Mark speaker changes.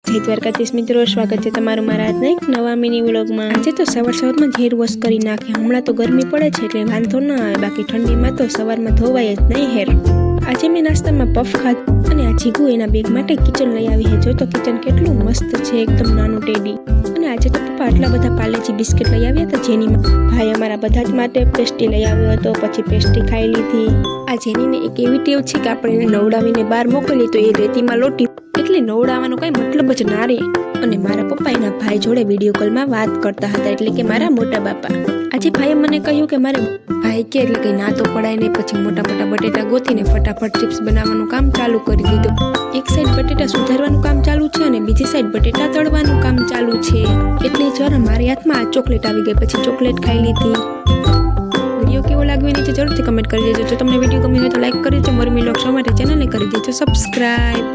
Speaker 1: જય દ્વારકાધીશ મિત્રો, સ્વાગત છે તમારું મારા આજના એક નવા મિની વ્લોગમાં। આજે તો સવારમાં જ હેર વોશ કરી નાખે। હમણાં તો ગરમી પડે છે એટલે વાંધો ન આવે, બાકી ઠંડીમાં તો સવારમાં ધોવાય જ નહીં હેર। આજે મેં નાસ્તામાં પફ ખાધું અને આ જીગુ એના બેગ માટે કિચન લઈ આવી છે। જો તો કિચન કેટલું મસ્ત છે, એકદમ નાનું ટેડી। અને આજે તો પપ્પા આટલા બધા પાર્લેજી બિસ્કિટ લઈ આવ્યા હતા જેનીમાં। ભાઈ અમારા બધા જ માટે પેસ્ટ્રી લઈ આવ્યો હતો, પછી પેસ્ટ્રી ખાઈ લીધી। આ જેનીને એક એવી ટેવ છે કે આપણે એને નવડાવીને બહાર મોકલીએ તો એ રેતીમાં લોટી, એટલે નવડાવવાનો કઈ મતલબ જ ના રહે। અને મારા પપ્પા એના ભાઈ જોડે વિડીયો કોલમાં વાત કરતા હતા, એટલે કે મારા મોટા બાપા। આજે ભાઈએ મને કહ્યું કે મારે ભાઈ કે એટલે કઈ ના તો પડાય ને, પછી મોટા મોટા બટેટા ગોતીને ફટાફટ ચિપ્સ બનાવવાનું કામ ચાલુ કરી દીધું। એક સાઈડ બટેટા સુધારવાનું કામ ચાલુ છે અને બીજી સાઈડ બટેટા તળવાનું કામ ચાલુ છે। એટલે જરા મારી હાથમાં આ ચોકલેટ આવી ગઈ, પછી ચોકલેટ ખાઈ લીધી। વિડીયો કેવો લાગ્યો નીચે જરૂરથી કમેન્ટ કરી દેજો। જો તમને વિડીયો ગમ્યો હોય તો લાઈક કરી દેજો। મરમી લોક શો માટે ચેનલને કરી દેજો સબસ્ક્રાઇબ।